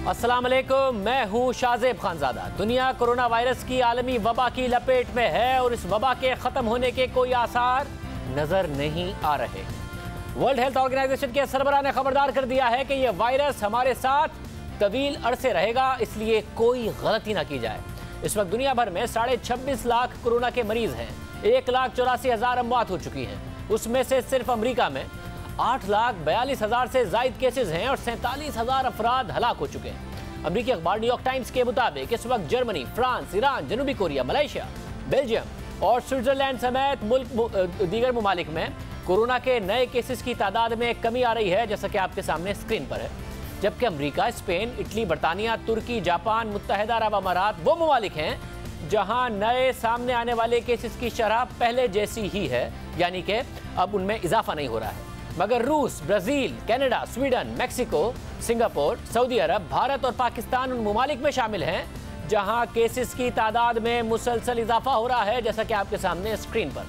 अस्सलाम वालेकुम, मैं हूं शाज़ेब खानज़ादा। दुनिया कोरोना वायरस की आलमी वबा की लपेट में है और इस वबा के ख़त्म होने के कोई आसार नज़र नहीं आ रहे। वर्ल्ड हेल्थ ऑर्गेनाइजेशन के सरबराह ने खबरदार कर दिया है कि यह वायरस हमारे साथ तवील अरसे रहेगा, इसलिए कोई गलती ना की जाए। इस वक्त दुनिया भर में 26.5 लाख कोरोना के मरीज हैं, 1,84,000 अमवात हो चुकी हैं। उसमें से सिर्फ अमरीका में 8,42,000 से जायद केसेस हैं और 47,000 अफराद हलाक हो चुके हैं। अमरीकी अखबार न्यूयॉर्क टाइम्स के मुताबिक इस वक्त जर्मनी, फ्रांस, ईरान, जनूबी कोरिया, मलेशिया, बेल्जियम और स्विट्जरलैंड समेत दीगर ममालिक में कोरोना के नए केसेस की तादाद में कमी आ रही है, जैसा कि आपके सामने स्क्रीन पर है। जबकि अमरीका, स्पेन, इटली, बरतानिया, तुर्की, जापान, मुत्तहिदा अरब अमारात वो ममालिक हैं जहां नए सामने आने वाले केसेस की शरह पहले जैसी ही है, यानी कि अब उनमें इजाफा नहीं हो रहा है। मगर रूस, Brazil, Canada, Sweden, Mexico, Singapore, सऊदी अरब, भारत और पाकिस्तान उन ममालिक में शामिल हैं जहां केसेस की तादाद में मुसलसल इजाफा हो रहा है, जैसा कि आपके सामने स्क्रीन पर।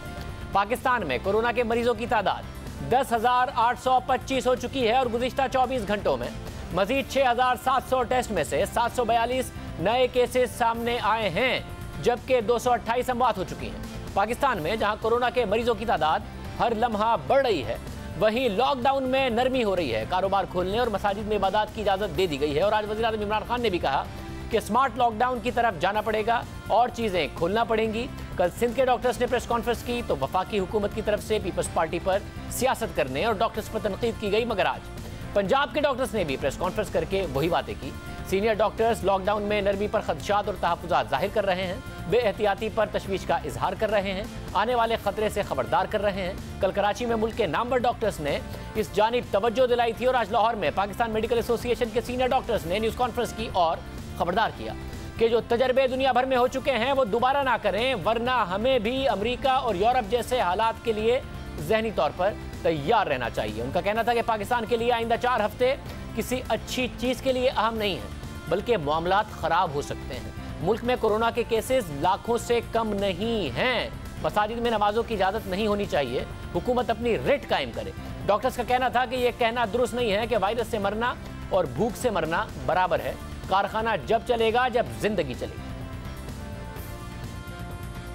पाकिस्तान में कोरोना के मरीजों की तादाद 10,825 हो चुकी है और गुज़िश्ता 24 घंटों में मजीद 6,700 टेस्ट में से 742 नए केसेस सामने आए हैं, जबकि 228 अमवात हो चुकी हैं। पाकिस्तान में जहां कोरोना के मरीजों की तादाद हर लम्हा बढ़ रही है, वहीं लॉकडाउन में नरमी हो रही है। कारोबार खोलने और मसाजिद में इबादत की इजाज़त दे दी गई है और आज वज़ीर आज़म इमरान खान ने भी कहा कि स्मार्ट लॉकडाउन की तरफ जाना पड़ेगा और चीज़ें खोलना पड़ेंगी। कल सिंध के डॉक्टर्स ने प्रेस कॉन्फ्रेंस की तो वफाकी हुकूमत की तरफ से पीपल्स पार्टी पर सियासत करने और डॉक्टर्स पर तनकीद की गई, मगर आज पंजाब के डॉक्टर्स ने भी प्रेस कॉन्फ्रेंस करके वही बातें की। सीनियर डॉक्टर्स लॉकडाउन में नरमी पर खदशात और तहफ़्फ़ुज़ात जाहिर कर रहे हैं, बेएहतियाती पर तशवीश का इजहार कर रहे हैं, आने वाले खतरे से खबरदार कर रहे हैं। कल कराची में मुल्क के नामवर डॉक्टर्स ने इस जानिब तवज्जो दिलाई थी और आज लाहौर में पाकिस्तान मेडिकल एसोसिएशन के सीनियर डॉक्टर्स ने न्यूज़ कॉन्फ्रेंस की और खबरदार किया कि जो तजर्बे दुनिया भर में हो चुके हैं वो दोबारा ना करें, वरना हमें भी अमेरिका और यूरोप जैसे हालात के लिए जहनी तौर पर तैयार रहना चाहिए। उनका कहना था कि पाकिस्तान के लिए आइंदा 4 हफ्ते किसी अच्छी चीज़ के लिए अहम नहीं है, बल्कि मामलात ख़राब हो सकते हैं। मुल्क में कोरोना के केसेस लाखों से कम नहीं हैं। मसाजिद में नमाजों की इजाज़त नहीं होनी चाहिए, हुकूमत अपनी रेट कायम करे। डॉक्टर्स का कहना था कि यह कहना दुरुस्त नहीं है कि वायरस से मरना और भूख से मरना बराबर है। कारखाना जब चलेगा जब जिंदगी चलेगी।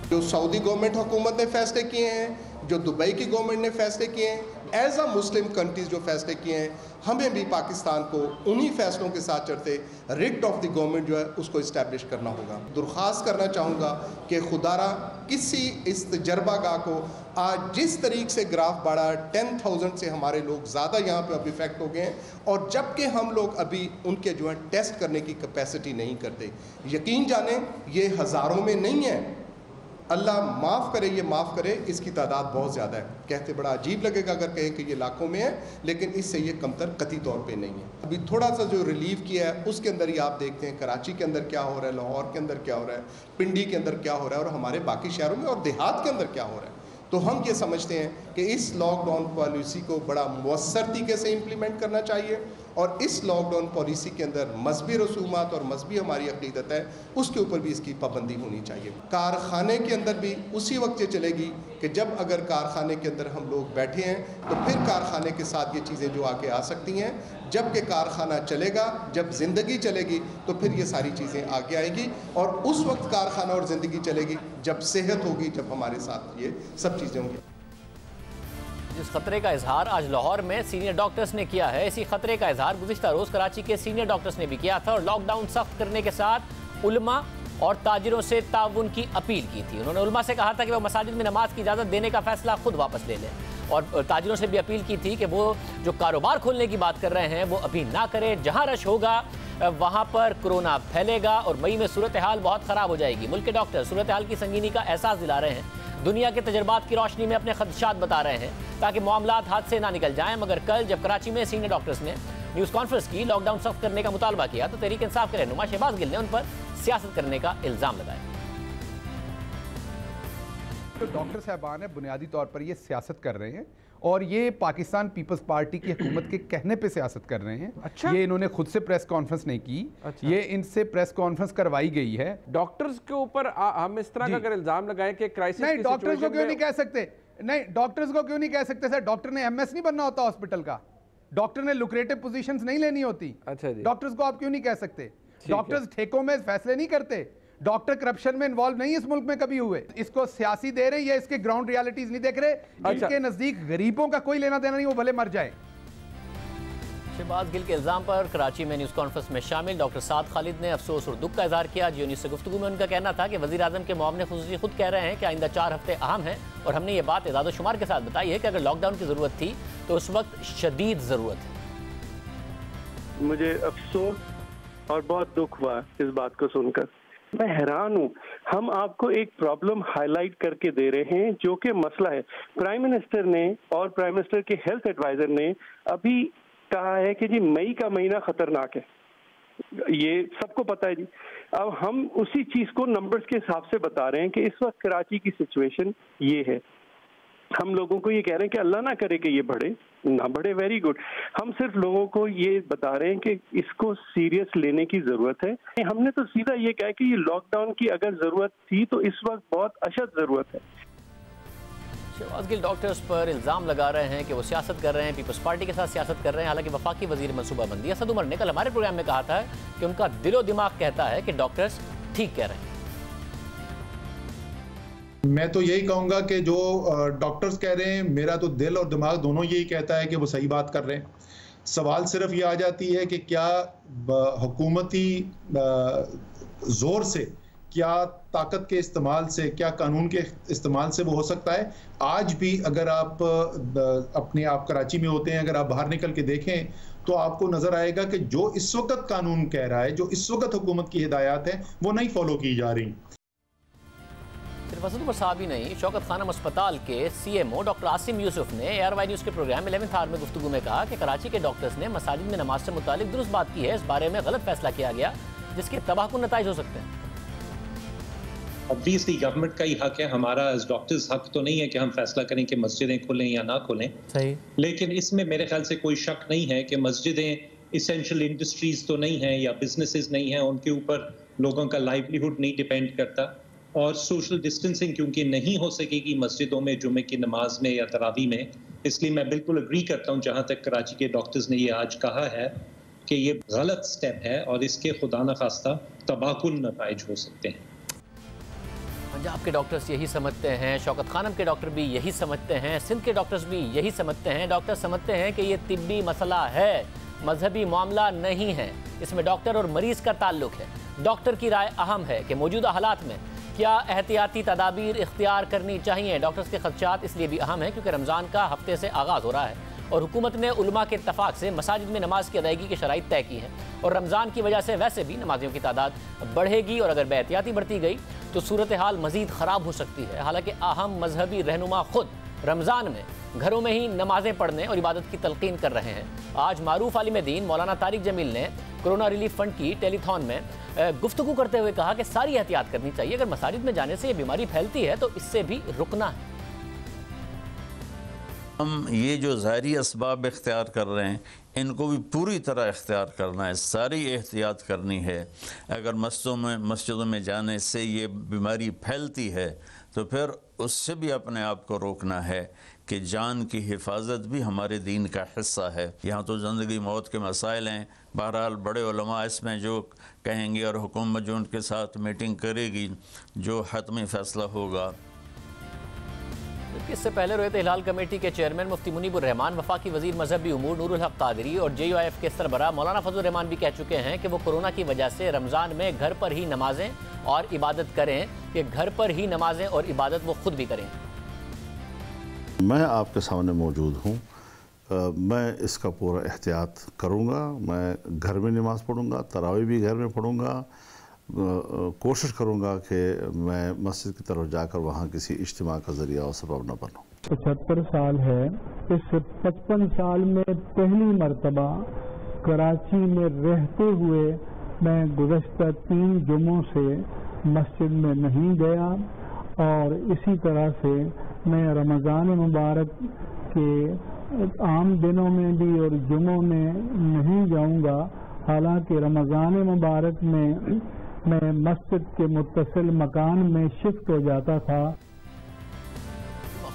जो सऊदी गवर्नमेंट हुकूमत ने फैसले किए हैं, जो दुबई की गवर्नमेंट ने फैसले किए हैं, एज अ मुस्लिम कंट्रीज जो फैसले किए हैं, हमें भी पाकिस्तान को उन्हीं फैसलों के साथ चलते रिट ऑफ द गवर्नमेंट जो है उसको इस्टेब्लिश करना होगा। दरख्वास्त करना चाहूँगा कि खुदारा किसी इस तजर्बागाह को आज जिस तरीके से ग्राफ बढ़ा, 10,000 से हमारे लोग ज़्यादा यहाँ पे अब इफेक्ट हो गए हैं और जबकि हम लोग अभी उनके जो है टेस्ट करने की कैपेसिटी नहीं करते। यकीन जाने ये हज़ारों में नहीं है, अल्लाह माफ़ करे, ये माफ़ करे, इसकी तादाद बहुत ज़्यादा है। कहते बड़ा अजीब लगेगा अगर कहें कि ये लाखों में है, लेकिन इससे ये कमतर कतई तौर पे नहीं है। अभी थोड़ा सा जो रिलीफ किया है उसके अंदर ही आप देखते हैं कराची के अंदर क्या हो रहा है, लाहौर के अंदर क्या हो रहा है, पिंडी के अंदर क्या हो रहा है और हमारे बाकी शहरों में और देहात के अंदर क्या हो रहा है। तो हम ये समझते हैं कि इस लॉकडाउन पॉलिसी को बड़ा मौसर तरीके से इम्प्लीमेंट करना चाहिए और इस लॉकडाउन पॉलिसी के अंदर मजहबी रसूमात और मजहबी हमारी अकीदत है उसके ऊपर भी इसकी पाबंदी होनी चाहिए। कारखाने के अंदर भी उसी वक्त ये चलेगी कि जब अगर कारखाने के अंदर हम लोग बैठे हैं तो फिर कारखाने के साथ ये चीज़ें जो आके आ सकती हैं। जब कि कारखाना चलेगा, जब ज़िंदगी चलेगी तो फिर ये सारी चीज़ें आगे आएगी और उस वक्त कारखाना और ज़िंदगी चलेगी जब सेहत होगी, जब हमारे साथ ये सब चीज़ें होंगी। जिस खतरे का इजहार आज लाहौर में सीनियर डॉक्टर्स ने किया है, इसी खतरे का इजहार गुज़िश्ता रोज़ कराची के सीनियर डॉक्टर्स ने भी किया था और लॉकडाउन सख्त करने के साथ उलमा और ताजिरों से ताउन की अपील की थी। उन्होंने उलमा से कहा था कि वह मसाजिद में नमाज की इजाज़त देने का फैसला खुद वापस ले लें और ताजिरों से भी अपील की थी कि वो जो कारोबार खोलने की बात कर रहे हैं वो अभी ना करें। जहाँ रश होगा वहाँ पर कोरोना फैलेगा और मई में सूरत हाल बहुत ख़राब हो जाएगी। मुल्क के डॉक्टर सूरत हाल की संगीनी का एहसास दिला रहे हैं, दुनिया के तजर्बात की रोशनी में अपने खदशात बता रहे हैं ताकि मामलात हाथ से ना निकल जाएं। मगर कल जब कराची में सीनियर डॉक्टर्स ने न्यूज़ कॉन्फ्रेंस की, लॉकडाउन सख्त करने का मुतालबा किया तो तहरीक इंसाफ के रहनुमा शहबाज गिल ने उन पर सियासत करने का इल्ज़ाम लगाया। तो डॉक्टर साहबान है बुनियादी तौर पर ये सियासत कर रहे हैं और ये पाकिस्तान पीपल्स पार्टी की हुकूमत के कहने पे सियासत कर रहे हैं। अच्छा? ये इन्होंने खुद से प्रेस कॉन्फ्रेंस नहीं की। अच्छा? ये इनसे प्रेस कॉन्फ्रेंस करवाई गई है। डॉक्टर्स के ऊपर हम इस तरह का अगर इल्जाम लगाएं कि क्राइसिस नहीं, डॉक्टर्स को क्यों नहीं कह सकते? नहीं, डॉक्टर्स को क्यों नहीं कह सकते? सर, डॉक्टर ने एमएस नहीं बनना होता हॉस्पिटल का। डॉक्टर ने लुक्रेटिव पोजीशंस नहीं लेनी होती। अच्छा जी। डॉक्टर्स को आप क्यों नहीं कह सकते? डॉक्टर्स ठेकों में फैसले नहीं करते, डॉक्टर करप्शन में इन्वॉल्व नहीं इस मुल्क में कभी हुए। इसको सियासी दे रहे, या इसके ग्राउंड रियलिटीज नहीं देख रहे। इनके नजदीक गरीबों का कोई लेना देना नहीं, वो भले मर जाए। शहबाज गिल के इल्जाम पर कराची में न्यूज़ कॉन्फ्रेंस में शामिल डॉक्टर साद खालिद ने अफसोस और दुख का इजहार किया। जियो न्यूज़ से गुफ्तगू में उनका कहना था कि वज़ीर आज़म के मुआविन खुसूसी खुद कह रहे हैं कि आइंदा 4 हफ्ते अहम हैं, और हमने ये बात इजाद शुमार के साथ बताई है कि अगर लॉकडाउन की ज़रूरत थी तो उस वक्त शदीद ज़रूरत है। मुझे अफसोस और बहुत दुख हुआ इस बात को सुनकर। मैं हैरान हूँ। हम आपको एक प्रॉब्लम हाईलाइट करके दे रहे हैं जो कि मसला है। प्राइम मिनिस्टर ने और प्राइम मिनिस्टर के हेल्थ एडवाइजर ने अभी कहा है कि जी मई का महीना खतरनाक है, ये सबको पता है जी। अब हम उसी चीज को नंबर्स के हिसाब से बता रहे हैं कि इस वक्त कराची की सिचुएशन ये है। हम लोगों को ये कह रहे हैं कि अल्लाह ना करे कि ये बढ़े ना बढ़े, वेरी गुड। हम सिर्फ लोगों को ये बता रहे हैं कि इसको सीरियस लेने की जरूरत है। हमने तो सीधा ये कहा कि ये लॉकडाउन की अगर जरूरत थी तो इस वक्त बहुत अशद जरूरत है। शहबाज गिल डॉक्टर्स पर इल्ज़ाम लगा रहे हैं कि वो सियासत कर रहे हैं, पीपल्स पार्टी के साथ सियासत कर रहे हैं। हालांकि वफाकी वजीर मनसूबाबंदी असद उमर ने कल हमारे प्रोग्राम में कहा था कि उनका दिलो दिमाग कहता है कि डॉक्टर्स ठीक कह रहे हैं। मैं तो यही कहूंगा कि जो डॉक्टर्स कह रहे हैं, मेरा तो दिल और दिमाग दोनों यही कहता है कि वो सही बात कर रहे हैं। सवाल सिर्फ ये आ जाती है कि क्या हुकूमती जोर से, क्या ताकत के इस्तेमाल से, क्या कानून के इस्तेमाल से वो हो सकता है। आज भी अगर आप आप कराची में होते हैं, अगर आप बाहर निकल के देखें तो आपको नजर आएगा कि जो इस वक्त कानून कह रहा है, जो इस वक्त हुकूमत की हिदायत है, वो नहीं फॉलो की जा रही। सिर्फ असद उमर साहब ही नहीं, शौकत खानम अस्पताल के CMO डॉक्टर आसिम यूसुफ ने ARY न्यूज़ के प्रोग्राम 11th आवर में गुफ्तगू में कहा कि कराची के डॉक्टर्स ने मसाजिद में नमाज से मुतालिक दुरुस्त बात की है। इस बारे में गलत फैसला किया गया जिसके तबाहकुन नताइज हो सकते हैं। ऑब्वियसली गवर्नमेंट का ही हक है, हमारा एज डॉक्टर्स हक तो नहीं है कि हम फैसला करें कि मस्जिदें खुलें या ना खुलें। सही। लेकिन इसमें मेरे ख्याल से कोई शक नहीं है कि मस्जिदें इसेंशियल इंडस्ट्रीज तो नहीं हैं या बिजनेसेस नहीं हैं, उनके ऊपर लोगों का लाइवलीहुड नहीं डिपेंड करता। और सोशल डिस्टेंसिंग क्योंकि नहीं हो सकेगी मस्जिदों में जुमे की नमाज में या तरावी में, इसलिए मैं बिल्कुल अग्री करता हूँ जहाँ तक कराची के डॉक्टर्स ने ये आज कहा है कि ये गलत स्टेप है और इसके खुदा न खास्ता तबाहकुन नताइज हो सकते हैं। पंजाब के डॉक्टर्स यही समझते हैं, शौकत खानम के डॉक्टर भी यही समझते हैं, सिंध के डॉक्टर्स भी यही समझते हैं। डॉक्टर समझते हैं कि ये तिब्बी मसला है, मजहबी मामला नहीं है। इसमें डॉक्टर और मरीज का ताल्लुक है। डॉक्टर की राय अहम है कि मौजूदा हालात में क्या एहतियाती तदाबीर इख्तियार करनी चाहिए। डॉक्टर्स के खदशात इसलिए भी अहम है क्योंकि रमज़ान का हफ्ते से आगाज़ हो रहा है और हुकूमत ने उलमा के इत्तफाक से मसाजिद में नमाज की अदायगी की शराइत तय की है, और रमज़ान की वजह से वैसे भी नमाजियों की तादाद बढ़ेगी, और अगर बेहतियाती बढ़ती गई तो सूरत हाल मज़ीद ख़राब हो सकती है। हालांकि अहम मजहबी रहनुमा खुद रमज़ान में घरों में ही नमाजें पढ़ने और इबादत की तलकीन कर रहे हैं। आज मारूफ आलिम दीन मौलाना तारिक जमील ने कोरोना रिलीफ फंड की टेलीथॉन में गुफ्तगू करते हुए कहा कि सारी एहतियात करनी चाहिए। अगर मसाजिद में जाने से ये बीमारी फैलती है तो इससे भी रुकना है। हम ये जो ज़ाहरी असबाब इख्तियार कर रहे हैं, इनको भी पूरी तरह इख्तियार करना है, सारी एहतियात करनी है। अगर मस्जिदों में जाने से ये बीमारी फैलती है तो फिर उससे भी अपने आप को रोकना है कि जान की हिफाजत भी हमारे दीन का हिस्सा है। यहाँ तो ज़िंदगी मौत के मसाइल हैं। बहरहाल बड़े उलमा इसमें जो कहेंगे और हुकूमत जो उनके साथ मीटिंग करेगी, जो हतमी फ़ैसला होगा। इससे पहले रोयत हिलाल कमेटी के चेयरमैन मुफ्ती मुनीबुर रहमान, वफाकी वजीर मजहबी उमूर नूरुल हक कादरी और JUIF के सरबराह मौलाना फजल रहमान भी कह चुके हैं कि वो कोरोना की वजह से रमज़ान में घर पर ही नमाजें और इबादत करें, कि घर पर ही नमाजें और इबादत वो खुद भी करें। मैं आपके सामने मौजूद हूँ, मैं इसका पूरा एहतियात करूँगा। मैं घर में नमाज़ पढ़ूँगा, तरावी भी घर में पढ़ूँगा। कोशिश करूँगा कि मैं मस्जिद की तरफ जाकर वहाँ किसी इज्तिमा का ज़रिया और सबब न बनूँ। 75 साल है। इस 55 साल में पहली मर्तबा कराची में रहते हुए मैं गुज़श्ता 3 जुम्मों से मस्जिद में नहीं गया, और इसी तरह से मैं रमज़ान मुबारक के आम दिनों में भी और जुम्मों में नहीं जाऊंगा। हालांकि रमज़ान मुबारक में मैं मस्जिद के मुत्तसिल मकान में शिफ्ट हो जाता था।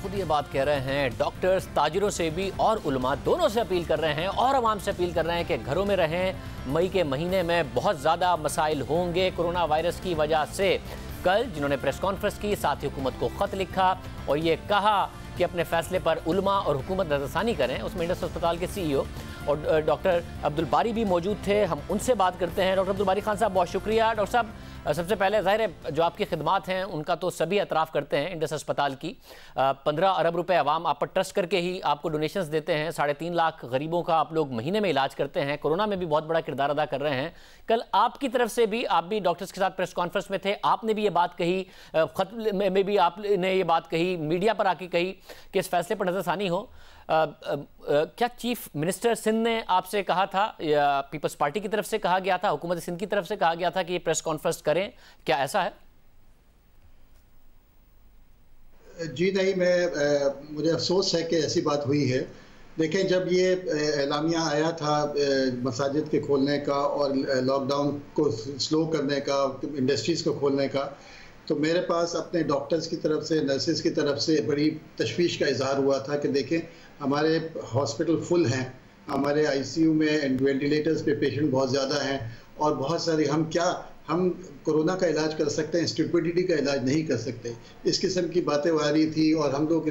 खुद ये बात कह रहे हैं। डॉक्टर्स ताजिरों से भी और उलमा दोनों से अपील कर रहे हैं और आवाम से अपील कर रहे हैं कि घरों में रहें। मई के महीने में बहुत ज़्यादा मसाइल होंगे कोरोना वायरस की वजह से। कल जिन्होंने प्रेस कॉन्फ्रेंस की, साथ ही हुकूमत को ख़त लिखा और ये कहा कि अपने फैसले पर उलमा और हुकूमत नज़रसानी करें। उसमें इंडस अस्पताल के CEO और डॉक्टर अब्दुल बारी भी मौजूद थे। हम उनसे बात करते हैं। डॉक्टर अब्दुल बारी खान साहब, बहुत शुक्रिया। डॉक्टर साहब, सबसे पहले ज़ाहिर है जो आपकी खिदमात हैं उनका तो सभी एतराफ़ करते हैं। इंडस अस्पताल की 15 अरब रुपए आवाम आप पर ट्रस्ट करके ही आपको डोनेशंस देते हैं। 3.5 लाख गरीबों का आप लोग महीने में इलाज करते हैं। कोरोना में भी बहुत बड़ा किरदार अदा कर रहे हैं। कल आपकी तरफ से भी, आप भी डॉक्टर्स के साथ प्रेस कॉन्फ्रेंस में थे, आपने भी ये बात कही, खत में भी आपने ये बात कही, मीडिया पर आके कही कि इस फैसले पर नज़रसानी हो। क्या चीफ मिनिस्टर सिंध ने आपसे कहा था या पीपल्स पार्टी की तरफ से कहा गया था, हुकूमत सिंध की तरफ से कहा गया था कि ये प्रेस कॉन्फ्रेंस करें? क्या ऐसा है? जी नहीं, मुझे अफसोस है कि ऐसी बात हुई है। देखें, जब ये एलामिया आया था मसाजिद के खोलने का और लॉकडाउन को स्लो करने का, इंडस्ट्रीज़ को खोलने का, तो मेरे पास अपने डॉक्टर्स की तरफ से, नर्सेज की तरफ से बड़ी तशवीश का इजहार हुआ था कि देखें हमारे हॉस्पिटल फुल हैं, हमारे ICU में वेंटिलेटर्स पे पेशेंट बहुत ज़्यादा हैं और बहुत सारी हम कोरोना का इलाज कर सकते हैं, स्टुपिडिटी का इलाज नहीं कर सकते। इस किस्म की बातें आ रही थी और हम लोग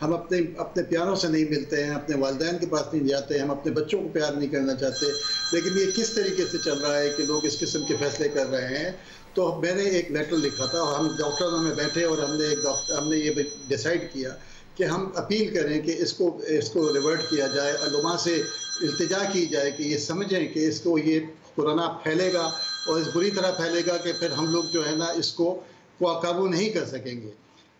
हम अपने प्यारों से नहीं मिलते हैं, अपने वालिदैन के पास नहीं जाते हैं, हम अपने बच्चों को प्यार नहीं करना चाहते। लेकिन ये किस तरीके से चल रहा है कि लोग इस किस्म के फैसले कर रहे हैं। तो मैंने एक लेटर लिखा था और हम डॉक्टरों में बैठे और हमने ये डिसाइड किया कि हम अपील करें कि इसको रिवर्ट किया जाए, उलमा से इल्तिजा की जाए कि ये समझें कि ये कोरोना फैलेगा और इस बुरी तरह फैलेगा कि फिर हम लोग जो है ना इसको काबू नहीं कर सकेंगे।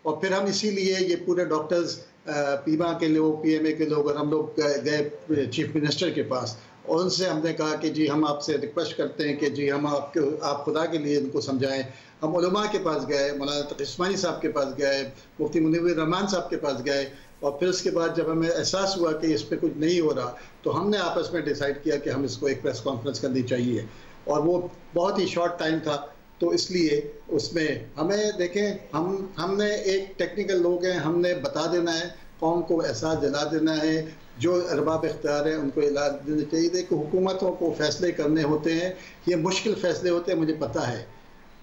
और फिर हम इसीलिए ये पूरे डॉक्टर्स, पीमा के लोग, PMA के लोग, और हम लोग गए चीफ मिनिस्टर के पास और उनसे हमने कहा कि जी हम आपसे रिक्वेस्ट करते हैं कि जी हम आप खुदा के लिए इनको समझाएं। हम उलमा के पास गए, मौलाना तकी उस्मानी साहब के पास गए, मुफ्ती मुनीर रहमान साहब के पास गए और फिर उसके बाद जब हमें एहसास हुआ कि इस पर कुछ नहीं हो रहा तो हमने आपस में डिसाइड किया कि हम इसको एक प्रेस कॉन्फ्रेंस करनी चाहिए। और वो बहुत ही शॉर्ट टाइम था, तो इसलिए उसमें हमें देखें, हमने एक टेक्निकल लोग हैं, हमने बता देना है, कौम को एहसास दिला देना है, जो अरबाब इख्तियार है उनको इलाज देना चाहिए। देखो, हुकूमतों को फैसले करने होते हैं, ये मुश्किल फैसले होते हैं, मुझे पता है,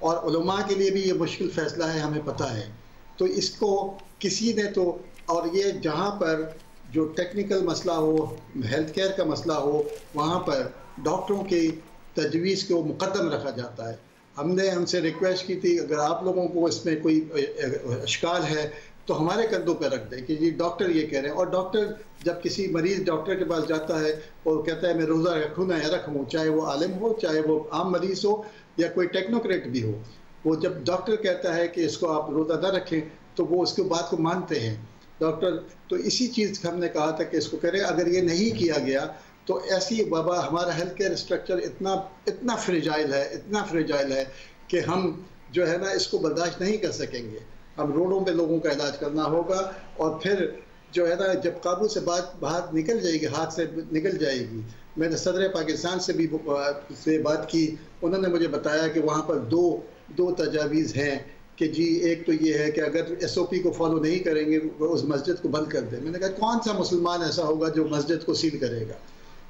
और उलमा के लिए भी ये मुश्किल फैसला है, हमें पता है। तो इसको किसी ने तो, और ये जहाँ पर जो टेक्निकल मसला हो, हेल्थ केयर का मसला हो, वहाँ पर डॉक्टरों की तजवीज़ को मुकद्दम रखा जाता है। हमसे रिक्वेस्ट की थी, अगर आप लोगों को इसमें कोई इश्काल है तो हमारे कंधों पर रख दें कि जी डॉक्टर ये कह रहे हैं। और डॉक्टर जब किसी मरीज़ डॉक्टर के पास जाता है और कहता है मैं रोज़ा रखूँ ना रखूँ, चाहे वो आलिम हो, चाहे वो आम मरीज़ हो या कोई टेक्नोक्रेट भी हो, वो जब डॉक्टर कहता है कि इसको आप रोज़ा न रखें तो वो उसकी बात को मानते हैं डॉक्टर। तो इसी चीज़ हमने कहा था कि इसको करें। अगर ये नहीं किया गया तो ऐसी वबा, हमारा हेल्थ केयर स्ट्रक्चर इतना फ्रेजाइल है कि हम जो है ना इसको बर्दाश्त नहीं कर सकेंगे। हम रोडों पे लोगों का इलाज करना होगा और फिर जो है ना जब काबू से बात निकल जाएगी, हाथ से निकल जाएगी। मैंने सदर पाकिस्तान से भी बात की, उन्होंने मुझे बताया कि वहाँ पर दो तजावीज़ हैं कि जी एक तो ये है कि अगर SOP को फॉलो नहीं करेंगे वो उस मस्जिद को बंद कर दें। मैंने कहा कौन सा मुसलमान ऐसा होगा जो मस्जिद को सील करेगा।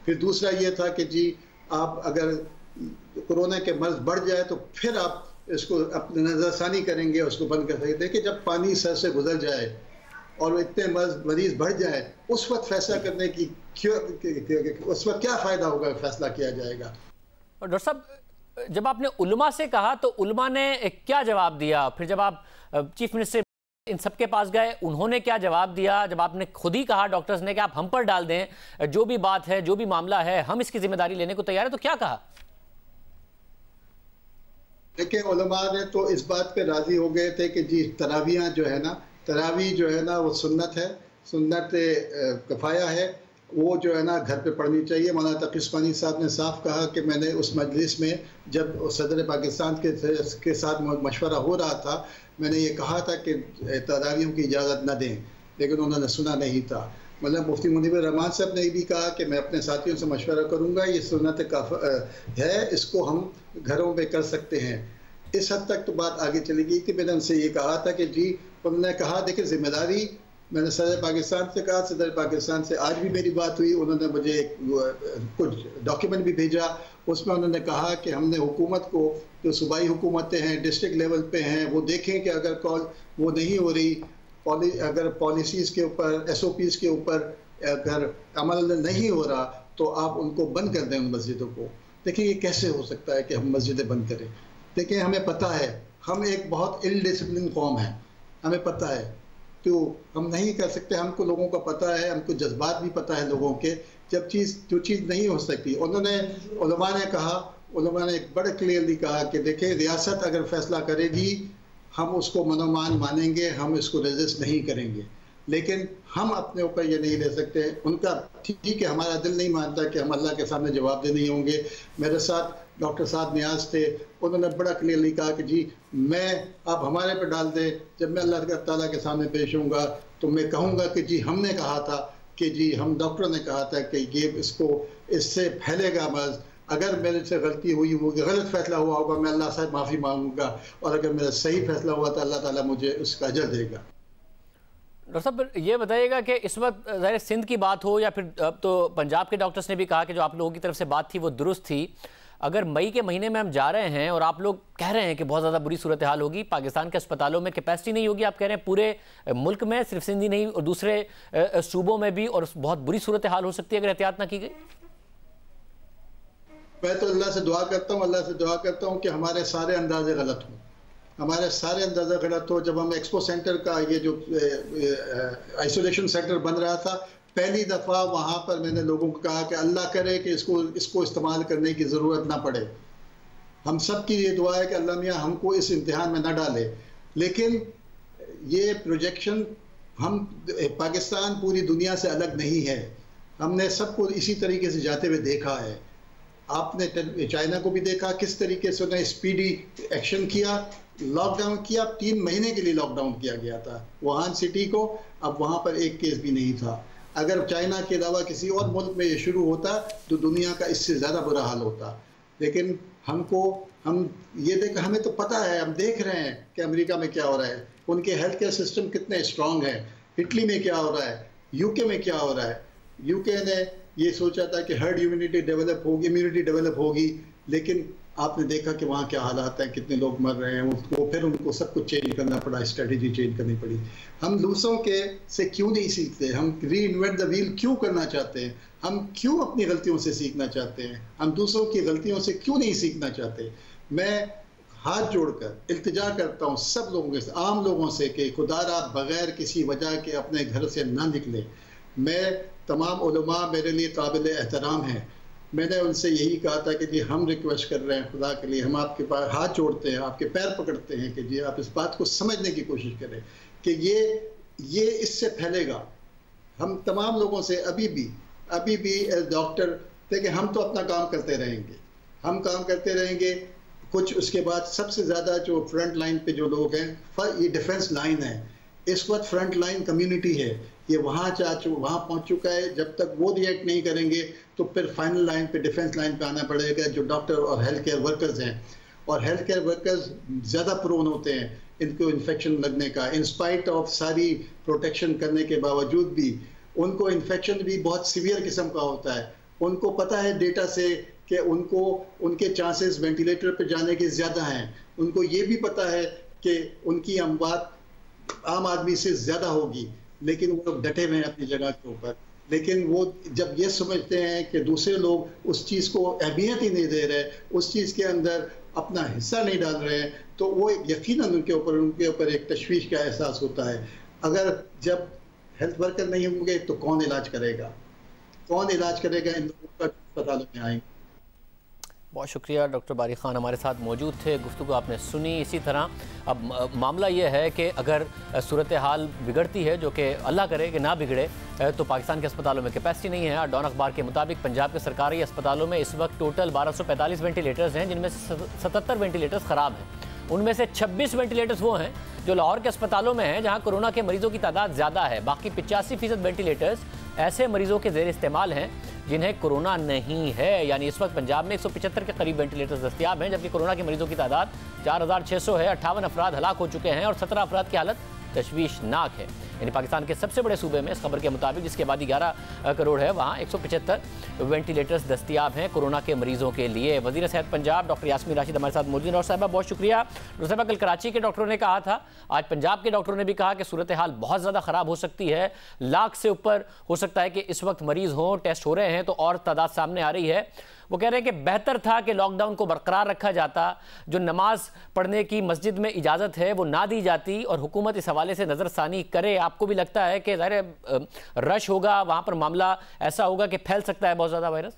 फिर दूसरा ये था कि जी आप अगर कोरोना के मर्ज बढ़ जाए तो फिर आप इसको अपनी नज़रसानी करेंगे, उसको बंद कर सकें। देखिए, जब पानी सर से गुजर जाए और इतने मरीज बढ़ जाए उस वक्त फैसला करने की उस वक्त क्या फ़ायदा होगा, फैसला किया जाएगा। और डॉक्टर साहब, जब आपने उलमा से कहा तो उलमा ने क्या जवाब दिया? फिर जब आप चीफ मिनिस्टर इन सबके पास गए, उन्होंने क्या जवाब दिया? जब आपने खुद ही कहा डॉक्टर्स ने कि आप हम पर डाल दें, जो भी बात है, जो भी मामला है, हम इसकी जिम्मेदारी लेने को तैयार है, तो क्या कहा? देखिए, उलमा ने तो इस बात पे राजी हो गए थे कि जी तरावियाँ जो है ना, तरावी जो है ना वो सुन्नत है, सुन्नत कफ़ाया है, वो जो है ना घर पे पढ़नी चाहिए। मौलाना तकी उस्मानी साहब ने साफ कहा कि मैंने उस मजलिस में जब सदर पाकिस्तान के साथ मशवरा हो रहा था, मैंने ये कहा था कि तरावियों की इजाज़त न दें, लेकिन उन्होंने सुना नहीं था। मतलब मुफ्ती मुनीर रहमान साहब ने भी कहा कि मैं अपने साथियों से मशवरा करूँगा, ये सुन्नत है, इसको हम घरों में कर सकते हैं। इस हद तक तो बात आगे चली गई कि मैंने उनसे ये कहा था कि जी, उन्होंने कहा देखिए जिम्मेदारी मैंने सदर पाकिस्तान से कहा, सदर पाकिस्तान से आज भी मेरी बात हुई, उन्होंने मुझे कुछ डॉक्यूमेंट भी भेजा, उसमें उन्होंने कहा कि हमने हुकूमत को, जो सूबाई हुकूमतें हैं, डिस्ट्रिक्ट लेवल पे हैं, वो देखें कि अगर कॉल वो नहीं हो रही, अगर पॉलिसीज़ के ऊपर, SOPs के ऊपर अगर अमल नहीं हो रहा तो आप उनको बंद कर दें उन मस्जिदों को। देखिए ये कैसे हो सकता है कि हम मस्जिदें बंद करें? देखिए हमें पता है हम एक बहुत इल डिसिप्लिन कौम है, हमें पता है, तो हम नहीं कर सकते। हमको लोगों का पता है, हमको जज्बात भी पता है लोगों के, जब जो चीज़ नहीं हो सकती। उलमा ने कहा, उलमा ने एक बड़े क्लियरली कहा कि देखिए रियासत अगर फैसला करेगी हम उसको मनोमान मानेंगे, हम इसको रेजिस्ट नहीं करेंगे, लेकिन हम अपने ऊपर ये नहीं ले सकते। उनका ठीक है, हमारा दिल नहीं मानता कि हम अल्लाह के सामने जवाबदेह नहीं होंगे। मेरे साथ डॉक्टर साहब नियाज थे, उन्होंने बड़ा क्लियरली कहा कि जी आप हमारे पे डाल दें, जब मैं अल्लाह ताला के सामने पेश होऊंगा तो मैं कहूँगा कि जी हमने कहा था, कि जी हम डॉक्टरों ने कहा था कि ये इससे फैलेगा मर्ज। अगर मेरे से गलती हुई होगी, गलत फैसला हुआ होगा, मैं अल्लाह से माफ़ी मांगूंगा, और अगर मेरा सही फैसला हुआ तो अल्लाह ताला मुझे उसका अजर देगा। डॉक्टर साहब ये बताइएगा कि इस वक्त ज़ाहिर सिंध की बात हो या फिर अब तो पंजाब के डॉक्टर्स ने भी कहा कि जो आप लोगों की तरफ से बात थी वो दुरुस्त थी। अगर मई के महीने में हम जा रहे हैं और आप लोग कह रहे हैं कि बहुत ज़्यादा बुरी सूरत हाल होगी, पाकिस्तान के अस्पतालों में कैपेसिटी नहीं होगी, आप कह रहे हैं पूरे मुल्क में, सिर्फ सिंध ही नहीं और दूसरे सूबों में भी, और बहुत बुरी सूरत हाल हो सकती है अगर एहतियात ना की गई। मैं तो अल्लाह से दुआ करता हूँ कि हमारे सारे अंदाजे गलत हों, हमारे सारे अंदाज़ा गलत हो। जब हम एक्सपो सेंटर का ये जो आइसोलेशन सेंटर बन रहा था, पहली दफ़ा वहाँ पर मैंने लोगों को कहा कि अल्लाह करे कि इसको इस्तेमाल करने की ज़रूरत ना पड़े। हम सब की ये दुआ है कि अल्लाह मियाँ हमको इस इम्तिहान में ना डाले। लेकिन ये प्रोजेक्शन, हम पाकिस्तान पूरी दुनिया से अलग नहीं है, हमने सबको इसी तरीके से जाते हुए देखा है। आपने चाइना को भी देखा किस तरीके से उन्हें स्पीडी एक्शन किया, लॉकडाउन किया, 3 महीने के लिए लॉकडाउन किया गया था वुहान सिटी को। अब वहाँ पर एक केस भी नहीं था। अगर चाइना के अलावा किसी और मुल्क में ये शुरू होता तो दुनिया का इससे ज़्यादा बुरा हाल होता। लेकिन हमें तो पता है, हम देख रहे हैं कि अमेरिका में क्या हो रहा है, उनके हेल्थ केयर सिस्टम कितने स्ट्रॉन्ग है, इटली में क्या हो रहा है, यूके में क्या हो रहा है। यूके ने ये सोचा था कि हर्ड इम्यूनिटी डेवलप होगी, लेकिन आपने देखा कि वहाँ क्या हालात हैं, कितने लोग मर रहे हैं। फिर उनको सब कुछ चेंज करना पड़ा, स्ट्रेटजी चेंज करनी पड़ी। हम दूसरों के से क्यों नहीं सीखते? हम री इन्वेंट द व्हील क्यों करना चाहते हैं? हम क्यों अपनी गलतियों से सीखना चाहते हैं? हम दूसरों की गलतियों से क्यों नहीं सीखना चाहते? मैं हाथ जोड़कर इल्तिजा करता हूँ सब लोगों से, आम लोगों से, कि खुदारा बगैर किसी वजह के अपने घर से ना निकले। मैं तमाम उलमा मेरे लिए काबिल एहतराम हैं, मैंने उनसे यही कहा था कि जी हम रिक्वेस्ट कर रहे हैं खुदा के लिए, हम आपके पास हाथ जोड़ते हैं, आपके पैर पकड़ते हैं कि जी आप इस बात को समझने की कोशिश करें कि ये इससे फैलेगा। हम तमाम लोगों से अभी भी डॉक्टर देखिए, हम तो अपना काम करते रहेंगे, कुछ उसके बाद सबसे ज़्यादा जो फ्रंट लाइन पे जो लोग हैं, ये डिफेंस लाइन है, इस वक्त फ्रंट लाइन कम्युनिटी है, ये वहाँ पहुँच चुका है। जब तक वो रिएक्ट नहीं करेंगे तो फिर फाइनल लाइन पे, डिफेंस लाइन पे आना पड़ेगा, जो डॉक्टर और हेल्थ केयर वर्कर्स हैं। और हेल्थ केयर वर्कर्स ज़्यादा प्रोन होते हैं इनको इन्फेक्शन लगने का। इन स्पाइट ऑफ सारी प्रोटेक्शन करने के बावजूद भी उनको इन्फेक्शन भी बहुत सीवियर किस्म का होता है। उनको पता है डेटा से कि उनके चांसेस वेंटिलेटर पर जाने के ज़्यादा हैं। उनको ये भी पता है कि उनकी अमवात आम आदमी से ज़्यादा होगी, लेकिन वो लोग डटे हुए हैं अपनी जगह के ऊपर। लेकिन वो जब ये समझते हैं कि दूसरे लोग उस चीज़ को अहमियत ही नहीं दे रहे, उस चीज़ के अंदर अपना हिस्सा नहीं डाल रहे हैं, तो वो यकीनन उनके ऊपर एक तशवीश का एहसास होता है। अगर जब हेल्थ वर्कर नहीं होंगे तो कौन इलाज करेगा? इन लोगों का अस्पतालों में आएंगे। बहुत शुक्रिया डॉक्टर बारी खान हमारे साथ मौजूद थे, गुफ्तगू आपने सुनी। इसी तरह अब मामला ये है कि अगर सूरत हाल बिगड़ती है, जो कि अल्लाह करे कि ना बिगड़े, तो पाकिस्तान के अस्पतालों में कैपेसिटी नहीं है। डॉन अखबार के मुताबिक पंजाब के सरकारी अस्पतालों में इस वक्त टोटल 1245 वेंटिलेटर्स हैं, जिनमें से 77 वेंटिलेटर्स ख़राब हैं। उनमें से 26 वेंटिलेटर्स वो हैं जो लाहौर के अस्पतालों में हैं, जहाँ कोरोना के मरीजों की तादाद ज़्यादा है। बाकी 85% वेंटिलेटर्स ऐसे मरीजों के ज़ेर इस्तेमाल हैं जिन्हें कोरोना नहीं है। यानी इस वक्त पंजाब में 175 के करीब वेंटिलेटर्स दस्तियाब हैं, जबकि कोरोना के मरीजों की तादाद 4600 है। 58 अफराद हलाक हो चुके हैं और 17 अफराद की हालत तशवीशनाक है। यानी पाकिस्तान के सबसे बड़े सूबे में इस खबर के मुताबिक, जिसकी आबादी 11 करोड़ है, वहाँ 175 वेंटिलेटर्स दस्तियाब हैं कोरोना के मरीजों के लिए। वज़ीर सेहत पंजाब डॉक्टर यास्मीन राशिद हमारे साथ मौजूद हैं। डॉक्टर साहबा बहुत शुक्रिया। डॉक्टर साहबा, कल कराची के डॉक्टरों ने कहा था, आज पंजाब के डॉक्टरों ने भी कहा कि सूरत हाल बहुत ज़्यादा ख़राब हो सकती है, लाख से ऊपर हो सकता है कि इस वक्त मरीज़ हों, टेस्ट हो रहे हैं तो और तादाद सामने आ रही है। वो कह रहे हैं कि बेहतर था कि लॉकडाउन को बरकरार रखा जाता, जो नमाज पढ़ने की मस्जिद में इजाज़त है वो ना दी जाती और हुकूमत इस हवाले से नज़रसानी करे। आपको भी लगता है कि ज़ाहिर रश होगा, वहाँ पर मामला ऐसा होगा कि फैल सकता है बहुत ज़्यादा वायरस?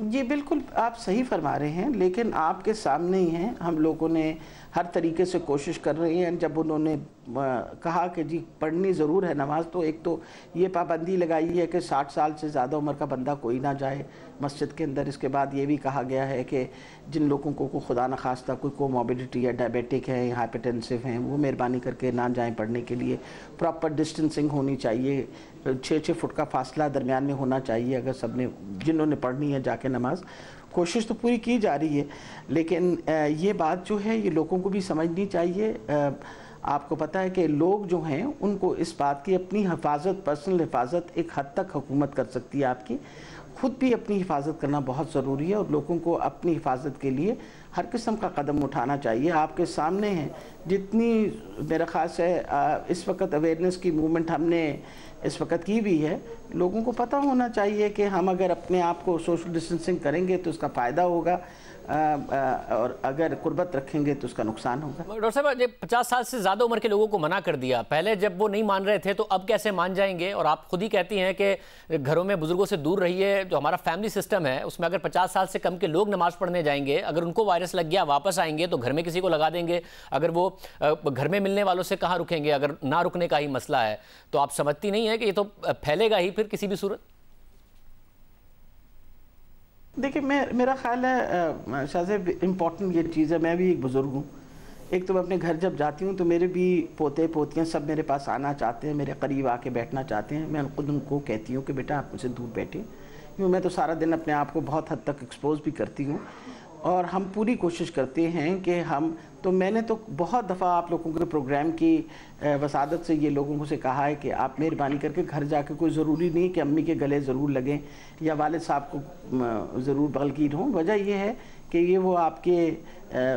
ये बिल्कुल आप सही फरमा रहे हैं, लेकिन आपके सामने ही हैं, हम लोगों ने हर तरीके से कोशिश कर रहे हैं। जब उन्होंने कहा कि जी पढ़नी ज़रूर है नमाज, तो एक तो ये पाबंदी लगाई है कि 60 साल से ज़्यादा उम्र का बंदा कोई ना जाए मस्जिद के अंदर। इसके बाद ये भी कहा गया है कि जिन लोगों को खुदा न खास्ता कोई कोमॉर्बिडिटी या डायबिटिक है, हाइपरटेंसिव हैं, वो मेहरबानी करके ना जाएं पढ़ने के लिए। प्रॉपर डिस्टेंसिंग होनी चाहिए, 6-6 फुट का फासला दरमियान में होना चाहिए अगर सब ने जिन्होंने पढ़नी है जाके नमाज। कोशिश तो पूरी की जा रही है, लेकिन ये बात जो है ये लोगों को भी समझनी चाहिए। आपको पता है कि लोग जो हैं उनको इस बात की अपनी हिफाजत, पर्सनल हिफाजत एक हद तक हुकूमत कर सकती है, आपकी खुद भी अपनी हिफाजत करना बहुत ज़रूरी है और लोगों को अपनी हिफाजत के लिए हर किस्म का कदम उठाना चाहिए। आपके सामने है जितनी मेरा ख़ास है इस वक्त अवेयरनेस की मूवमेंट हमने इस वक्त की भी है, लोगों को पता होना चाहिए कि हम अगर अपने आप को सोशल डिस्टेंसिंग करेंगे तो उसका फ़ायदा होगा और अगर कुर्बत रखेंगे तो उसका नुकसान होगा। डॉक्टर साहब, 50 साल से ज़्यादा उम्र के लोगों को मना कर दिया, पहले जब वो नहीं मान रहे थे तो अब कैसे मान जाएंगे? और आप खुद ही कहती हैं कि घरों में बुजुर्गों से दूर रहिए। जो हमारा फैमिली सिस्टम है उसमें अगर 50 साल से कम के लोग नमाज पढ़ने जाएंगे, अगर उनको वायरस लग गया वापस आएंगे तो घर में किसी को लगा देंगे। अगर वो घर में मिलने वालों से कहाँ रुकेंगे अगर ना रुकने का ही मसला है? तो आप समझती नहीं है कि ये तो फैलेगा ही फिर किसी भी सूरत? देखिए, मेरा ख्याल है शाहज़ेब, इम्पॉर्टेंट ये चीज़ है। मैं भी एक बुज़ुर्ग हूँ। एक तो मैं अपने घर जब जाती हूँ तो मेरे भी पोते पोतियाँ सब मेरे पास आना चाहते हैं, मेरे करीब आके बैठना चाहते हैं। मैं खुद उनको कहती हूँ कि बेटा आप मुझसे दूर बैठे, क्योंकि मैं तो सारा दिन अपने आप को बहुत हद तक एक्सपोज भी करती हूँ। और हम पूरी कोशिश करते हैं कि मैंने तो बहुत दफ़ा आप लोगों के प्रोग्राम की वसादत से ये लोगों से कहा है कि आप मेहरबानी करके घर जाके, कोई ज़रूरी नहीं कि अम्मी के गले ज़रूर लगें या वालिद साहब को ज़रूर बगलगीर हों। वजह यह है कि ये वो आपके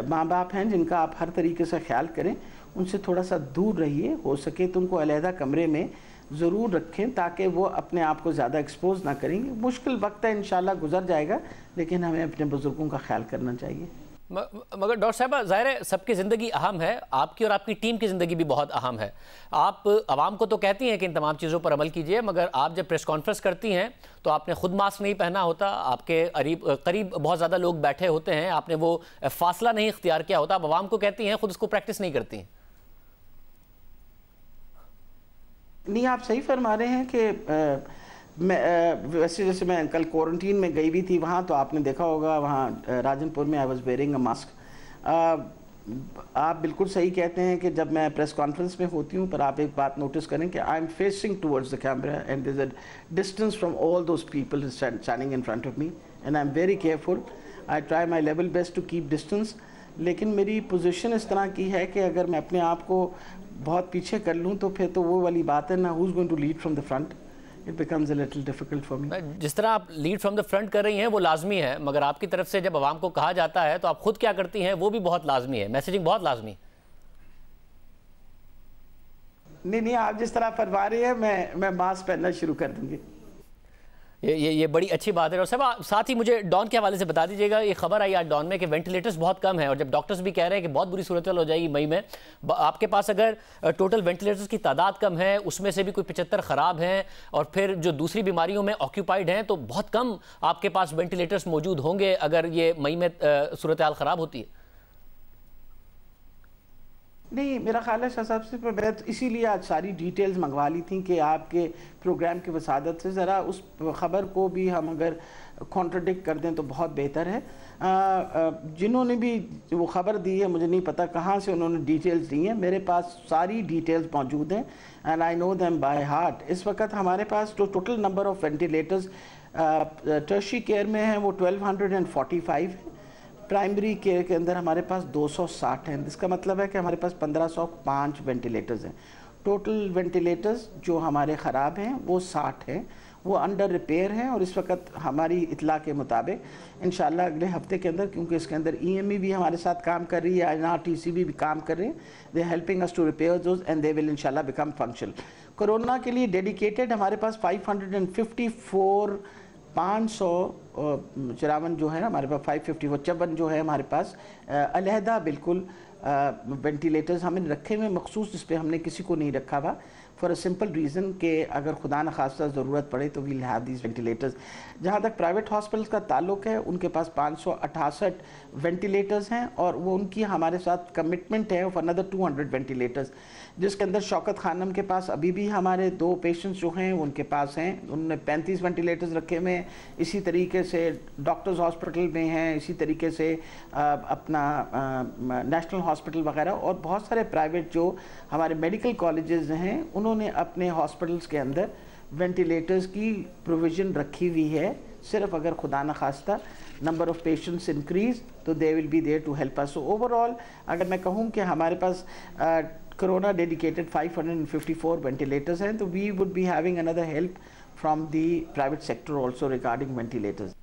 माँ बाप हैं जिनका आप हर तरीके से ख्याल करें, उनसे थोड़ा सा दूर रहिए। हो सके तो उनको अलहदा कमरे में ज़रूर रखें ताकि वो अपने आप को ज़्यादा एक्सपोज ना करेंगे। मुश्किल वक्त है, इंशाल्लाह गुजर जाएगा, लेकिन हमें अपने बुज़ुर्गों का ख्याल करना चाहिए। मगर डॉक्टर साहब, ज़ाहिर है सबकी ज़िंदगी अहम है, आपकी और आपकी टीम की ज़िंदगी भी बहुत अहम है। आप आवाम को तो कहती हैं कि इन तमाम चीज़ों पर अमल कीजिए, मगर आप जब प्रेस कॉन्फ्रेंस करती हैं तो आपने खुद मास्क नहीं पहना होता, आपके करीब बहुत ज़्यादा लोग बैठे होते हैं, आपने वो फासला नहीं इख्तियार किया होता। आप आवाम को कहती हैं, खुद इसको प्रैक्टिस नहीं करती हैं। नहीं, आप सही फरमा रहे हैं कि वैसे जैसे मैं कल क्वारंटीन में गई भी थी वहाँ, तो आपने देखा होगा वहाँ राजनपुर में I was wearing a mask. आप बिल्कुल सही कहते हैं कि जब मैं प्रेस कॉन्फ्रेंस में होती हूँ, पर आप एक बात नोटिस करें कि I am facing towards the camera and there is a distance from all those people standing in front of me and I am very careful. I try my level best to keep distance, लेकिन मेरी position इस तरह की है कि अगर मैं अपने आप को बहुत पीछे कर लूँ तो फिर तो वो वाली बात है ना, who is going to lead from the front. It becomes a little difficult for me. जिस तरह आप लीड फ्रॉम द फ्रंट कर रही हैं वो लाजमी है, मगर आपकी तरफ से जब आवाम को कहा जाता है तो आप खुद क्या करती हैं वो भी बहुत लाजमी है, मैसेजिंग बहुत लाजमी। नहीं, आप जिस तरह फरमा रही है मैं मास्क पहनना शुरू कर दूंगी। ये बड़ी अच्छी बात है। और सब साथ ही मुझे डॉन के हवाले से बता दीजिएगा, ये खबर आई आज डॉन में कि वेंटिलेटर्स बहुत कम है और जब डॉक्टर्स भी कह रहे हैं कि बहुत बुरी सूरत हो जाएगी मई में, आपके पास अगर टोटल वेंटिलेटर्स की तादाद कम है, उसमें से भी कोई 75 ख़राब हैं और फिर जो दूसरी बीमारियों में ऑक्यूपाइड हैं, तो बहुत कम आपके पास वेंटिलेटर्स मौजूद होंगे अगर ये मई में सूरत हाल ख़राब होती है। नहीं, मेरा ख्याल है शाह साहब से मैं तो इसीलिए आज सारी डिटेल्स मंगवा ली थी कि आपके प्रोग्राम की वसादत से ज़रा उस ख़बर को भी हम अगर कॉन्ट्रडिक्ट कर दें तो बहुत बेहतर है। जिन्होंने भी वो ख़बर दी है, मुझे नहीं पता कहाँ से उन्होंने डिटेल्स दी हैं, मेरे पास सारी डिटेल्स मौजूद हैं and I know them by heart. इस वक्त हमारे पास जो total number of ventilators tertiary care में हैं वो 1245 है, प्राइमरी केयर के अंदर हमारे पास 260 हैं। इसका मतलब है कि हमारे पास 1505 वेंटिलेटर्स हैं। टोटल वेंटिलेटर्स जो हमारे ख़राब हैं वो 60 हैं, वो अंडर रिपेयर हैं और इस वक्त हमारी इतला के मुताबिक इंशाल्लाह अगले हफ्ते के अंदर, क्योंकि इसके अंदर EME भी हमारे साथ काम कर रही है, NRTC भी काम कर रहे हैं, they helping us to repair those and they will इंशाल्लाह बिकम फंक्शनल। कोरोना के लिए डेडिकेटेड हमारे पास 554 जो है हमारे पास 554 जो है हमारे पास अलहदा बिल्कुल वेंटिलेटर्स हमने रखे हुए मखसूस, जिस पे हमने किसी को नहीं रखा हुआ फॉर अ सिंपल रीज़न कि अगर खुदा न खास्ता ज़रूरत पड़े तो वील हैव दीज वेंटिलेटर्स। जहाँ तक प्राइवेट हॉस्पिटल्स का ताल्लुक है उनके पास 568 वेंटिलेटर्स हैं और वो उनकी हमारे साथ कमिटमेंट है ऑफ अनदर 200 वेंटिलेटर्स, जिसके अंदर शौकत खानम के पास अभी भी हमारे 2 पेशेंट्स जो हैं उनके पास हैं, उन्होंने 35 वेंटिलेटर्स रखे हुए हैं। इसी तरीके से डॉक्टर्स हॉस्पिटल में हैं, इसी तरीके से अपना नेशनल हॉस्पिटल वगैरह और बहुत सारे प्राइवेट जो हमारे मेडिकल कॉलेजेस हैं उन्होंने अपने हॉस्पिटल्स के अंदर वेंटिलेटर्स की प्रोविज़न रखी हुई है। सिर्फ अगर खुदा न खास्ता नंबर ऑफ़ पेशेंट्स इंक्रीज तो they will be there to help us. So overall अगर मैं कहूँ कि हमारे पास कोरोना डेडिकेटेड 554 वेंटिलेटर्स हैं तो we would be having another help from the private sector also regarding ventilators.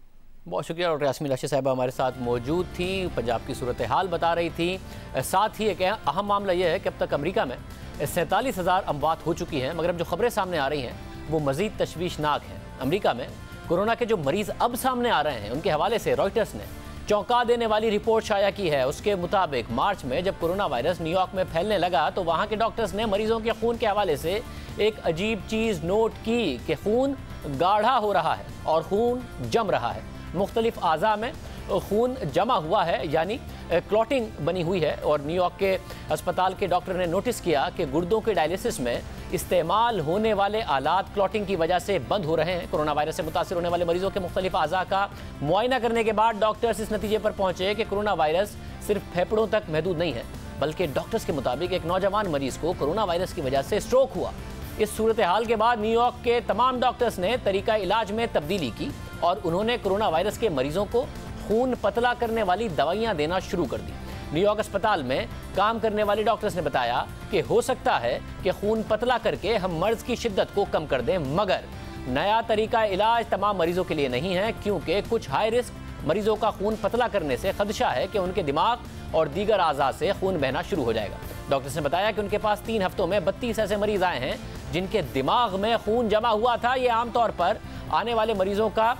बहुत शुक्रिया। डॉक्टर यास्मीन लाशी साहिबा हमारे साथ मौजूद थी, पंजाब की सूरत हाल बता रही थी। साथ ही एक अहम मामला यह है कि अब तक अमेरिका में 47,000 अमवात हो चुकी हैं, मगर अब जो खबरें सामने आ रही हैं वो मज़ीद तशवीशनाक हैं। अमेरिका में कोरोना के जो मरीज़ अब सामने आ रहे हैं उनके हवाले से रॉयटर्स ने चौंका देने वाली रिपोर्ट शाया की है। उसके मुताबिक मार्च में जब कोरोना वायरस न्यूयॉर्क में फैलने लगा तो वहाँ के डॉक्टर्स ने मरीजों के खून के हवाले से एक अजीब चीज़ नोट की कि खून गाढ़ा हो रहा है और खून जम रहा है। मुख्तलिफ आज़ा में खून जमा हुआ है, यानी क्लॉटिंग बनी हुई है। और न्यूयॉर्क के अस्पताल के डॉक्टर ने नोटिस किया कि गुर्दों के डायलिसिस में इस्तेमाल होने वाले आलात क्लॉटिंग की वजह से बंद हो रहे हैं। कोरोना वायरस से मुतासिर होने वाले मरीजों के मुख्तलिफ आज़ा का मुआयना करने के बाद डॉक्टर्स इस नतीजे पर पहुंचे कि कोरोना वायरस सिर्फ फेफड़ों तक महदूद नहीं है, बल्कि डॉक्टर्स के मुताबिक एक नौजवान मरीज को कोरोना वायरस की वजह से स्ट्रोक हुआ। इस सूरत हाल के बाद न्यूयॉर्क के तमाम डॉक्टर्स ने तरीका इलाज में तब्दीली की और उन्होंने कोरोना वायरस के मरीजों को खून पतला करने वाली दवाइयां देना शुरू कर दी। न्यूयॉर्क अस्पताल में काम करने वाले डॉक्टर्स ने बताया कि हो सकता है कि खून पतला करके हम मर्ज की शिद्दत को कम कर दें, मगर नया तरीका इलाज तमाम मरीजों के लिए नहीं है, क्योंकि कुछ हाई रिस्क मरीजों का खून पतला करने से खदशा है कि उनके दिमाग और दीगर आज़ा से खून बहना शुरू हो जाएगा। डॉक्टर्स ने बताया कि उनके पास 3 हफ्तों में 32 ऐसे मरीज आए हैं जिनके दिमाग में खून जमा हुआ था। ये आमतौर पर आने वाले मरीजों का